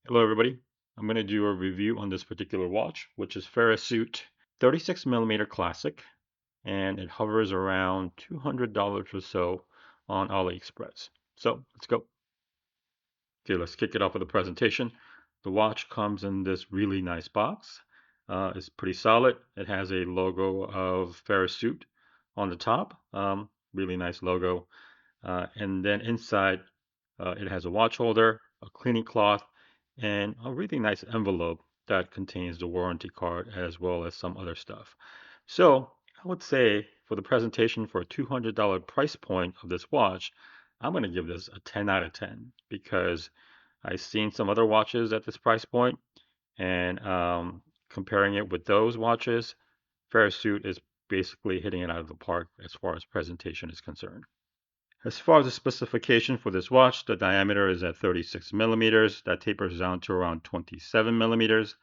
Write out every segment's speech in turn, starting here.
Hello everybody. I'm going to do a review on this particular watch, which is Farasute 36mm Classic, and it hovers around $200 or so on AliExpress. So let's go. Okay, let's kick it off with the presentation. The watch comes in this really nice box. It's pretty solid. It has a logo of Farasute on the top. Really nice logo. And then inside, it has a watch holder, a cleaning cloth, and a really nice envelope that contains the warranty card as well as some other stuff. So I would say for the presentation for a $200 price point of this watch, I'm going to give this a 10 out of 10 because I've seen some other watches at this price point, and comparing it with those watches, Farasute is basically hitting it out of the park as far as presentation is concerned. As far as the specification for this watch, the diameter is at 36 millimeters. That tapers down to around 27 millimeters.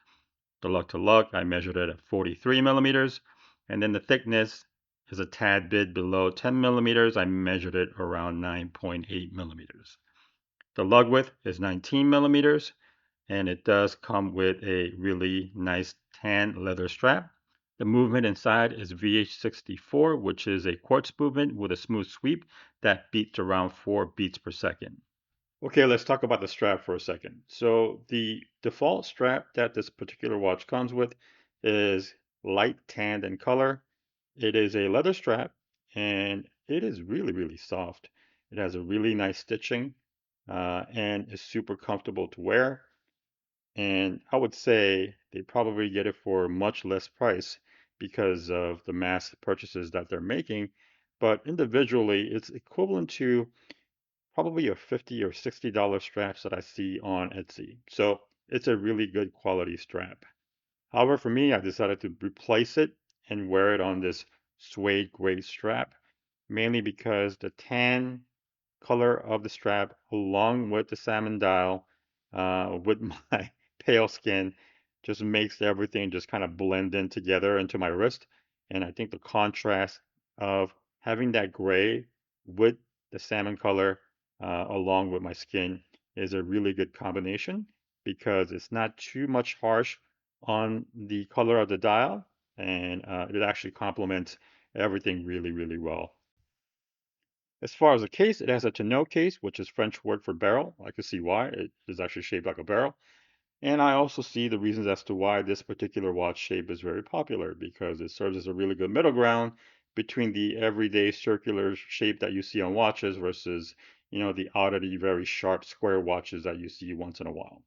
The lug to lug, I measured it at 43 millimeters. And then the thickness is a tad bit below 10 millimeters. I measured it around 9.8 millimeters. The lug width is 19 millimeters, and it does come with a really nice tan leather strap. The movement inside is VH64, which is a quartz movement with a smooth sweep that beats around 4 beats per second. Okay, let's talk about the strap for a second. So the default strap that this particular watch comes with is light tanned in color. It is a leather strap and it is really, really soft. It has a really nice stitching and is super comfortable to wear. And I would say they probably get it for much less price because of the mass purchases that they're making. But individually, it's equivalent to probably a $50 or $60 straps that I see on Etsy. So it's a really good quality strap. However, for me, I decided to replace it and wear it on this suede gray strap, mainly because the tan color of the strap, along with the salmon dial, with my pale skin, just makes everything just kind of blend in together into my wrist. And I think the contrast of having that gray with the salmon color, along with my skin, is a really good combination because it's not too much harsh on the color of the dial, and it actually complements everything really, really well. As far as the case, it has a tonneau case, which is French word for barrel. I can see why. It is actually shaped like a barrel. And I also see the reasons as to why this particular watch shape is very popular because it serves as a really good middle ground between the everyday circular shape that you see on watches versus, the oddity, very sharp square watches that you see once in a while.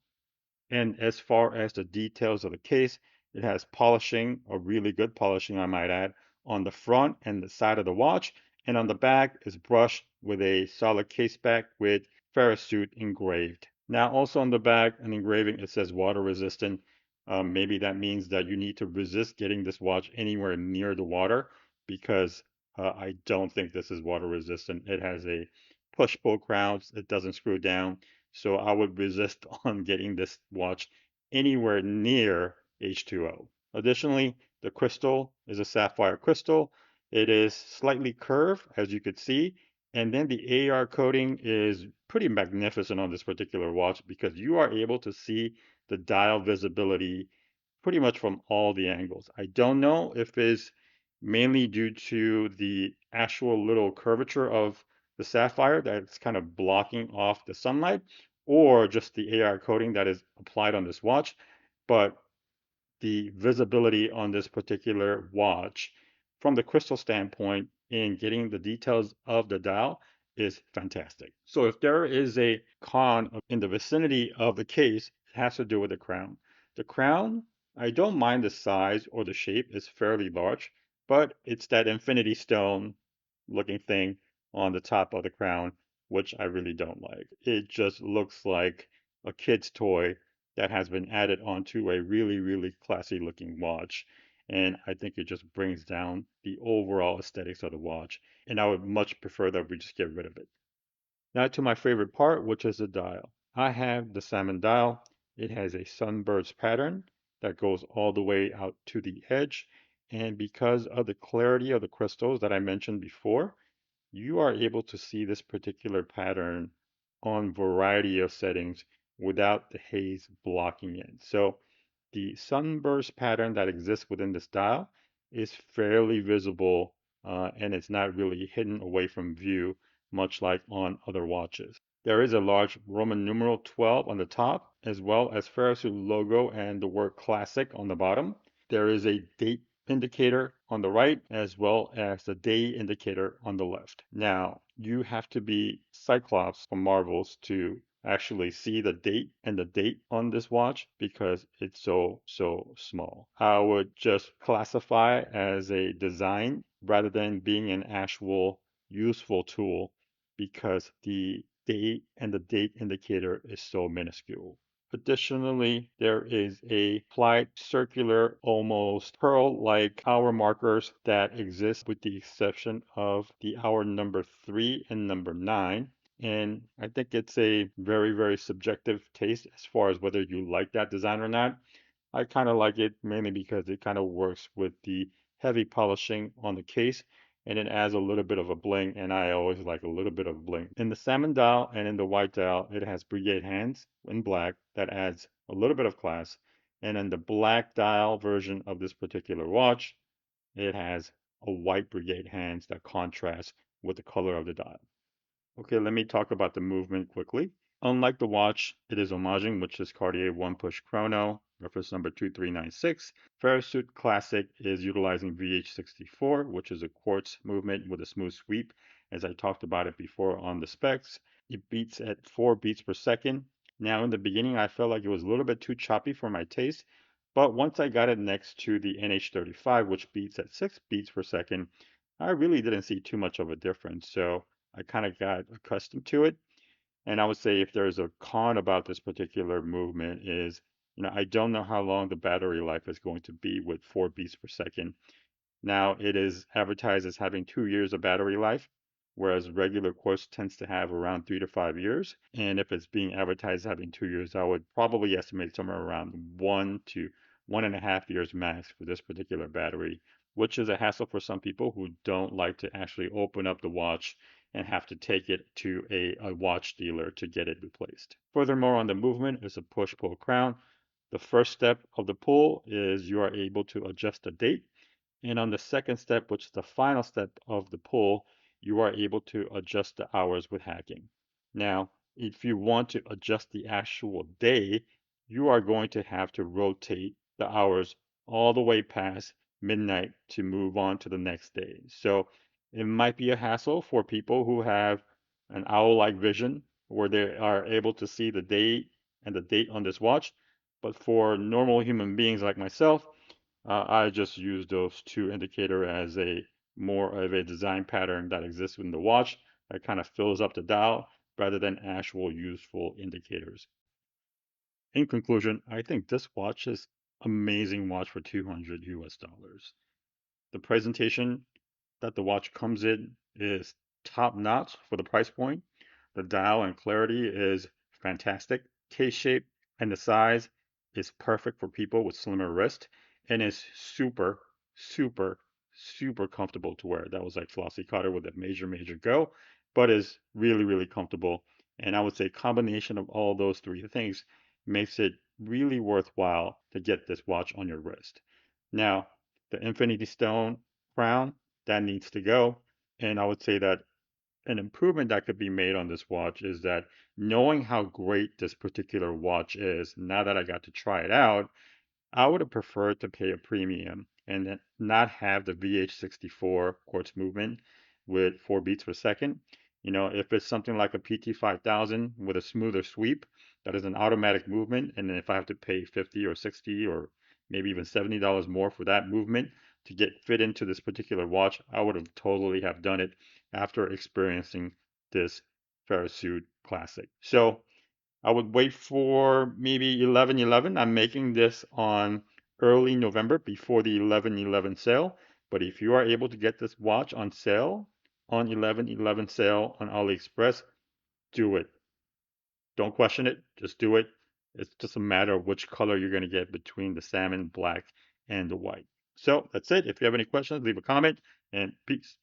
And as far as the details of the case, it has polishing, a really good polishing, I might add, on the front and the side of the watch. And on the back is brushed with a solid case back with Farasute engraved. Now, also on the back, an engraving, it says water resistant. Maybe that means that you need to resist getting this watch anywhere near the water because I don't think this is water resistant. It has a push-pull crown. It doesn't screw down. So I would resist on getting this watch anywhere near H2O. Additionally, the crystal is a sapphire crystal. It is slightly curved, as you could see. And then the AR coating is pretty magnificent on this particular watch because you are able to see the dial visibility pretty much from all the angles. I don't know if it's mainly due to the actual little curvature of the sapphire that's kind of blocking off the sunlight, or just the AR coating that is applied on this watch. But the visibility on this particular watch from the crystal standpoint in getting the details of the dial is fantastic. So if there is a con in the vicinity of the case, it has to do with the crown. The crown, I don't mind the size or the shape, it's fairly large, but it's that infinity stone looking thing on the top of the crown, which I really don't like. It just looks like a kid's toy that has been added onto a really, really classy looking watch. And I think it just brings down the overall aesthetics of the watch. And I would much prefer that we just get rid of it. Now to my favorite part, which is the dial. I have the salmon dial. It has a sunbird's pattern that goes all the way out to the edge. And because of the clarity of the crystals that I mentioned before, you are able to see this particular pattern on variety of settings without the haze blocking it. So the sunburst pattern that exists within this dial is fairly visible, and it's not really hidden away from view, much like on other watches. There is a large Roman numeral 12 on the top, as well as Farasute logo and the word classic on the bottom. There is a date indicator on the right, as well as the day indicator on the left. Now, you have to be Cyclops from Marvels to actually see the date and the date on this watch because it's so small. I would just classify as a design rather than being an actual useful tool because the date and the date indicator is so minuscule. Additionally, there is a applied circular, almost pearl-like hour markers that exist with the exception of the hour number 3 and number 9. And I think it's a very subjective taste as far as whether you like that design or not. I kind of like it mainly because it kind of works with the heavy polishing on the case and it adds a little bit of a bling, and I always like a little bit of bling. In the salmon dial and in the white dial, it has brigade hands in black that adds a little bit of class. And in the black dial version of this particular watch, it has a white brigade hands that contrasts with the color of the dial. Okay, let me talk about the movement quickly. Unlike the watch, it is homaging, which is Cartier One Push Chrono, reference number 2396. Farasute Classic is utilizing VH64, which is a quartz movement with a smooth sweep, as I talked about it before on the specs. It beats at 4 beats per second. Now, in the beginning, I felt like it was a little bit too choppy for my taste, but once I got it next to the NH35, which beats at 6 beats per second, I really didn't see too much of a difference. So I kind of got accustomed to it. And I would say if there's a con about this particular movement is, I don't know how long the battery life is going to be with 4 beats per second. Now, it is advertised as having 2 years of battery life, whereas regular quartz tends to have around 3 to 5 years. And if it's being advertised as having 2 years, I would probably estimate somewhere around 1 to 1.5 years max for this particular battery, which is a hassle for some people who don't like to actually open up the watch and have to take it to a watch dealer to get it replaced. Furthermore, on the movement is a push-pull crown. The first step of the pull is you are able to adjust the date. And on the second step, which is the final step of the pull, you are able to adjust the hours with hacking. Now, if you want to adjust the actual day, you are going to have to rotate the hours all the way past midnight to move on to the next day. So it might be a hassle for people who have an owl-like vision where they are able to see the day and the date on this watch. But for normal human beings like myself, I just use those two indicator as a more of a design pattern that exists in the watch that kind of fills up the dial rather than actual useful indicators. In conclusion, I think this watch is amazing watch for 200 US dollars. The presentation that the watch comes in is top notch for the price point. The dial and clarity is fantastic. Case shape and the size is perfect for people with slimmer wrist and is super comfortable to wear. That was like Flossie Cotter with a major go, but is really comfortable. And I would say combination of all those three things makes it really worthwhile to get this watch on your wrist. Now, the Infinity Stone crown, that needs to go. And I would say that an improvement that could be made on this watch is that knowing how great this particular watch is, now that I got to try it out, I would have preferred to pay a premium and then not have the VH64 quartz movement with 4 beats per second. If it's something like a PT5000 with a smoother sweep, that is an automatic movement, and then if I have to pay 50 or 60 or maybe even $70 more for that movement to get fit into this particular watch, I would have totally have done it after experiencing this Farasute Classic. So I would wait for maybe 11/11. I'm making this on early November before the 11/11 sale. But if you are able to get this watch on sale, on 11/11 sale on AliExpress, do it. Don't question it, just do it. It's just a matter of which color you're going to get between the salmon, black, and the white. So that's it. If you have any questions, leave a comment and peace.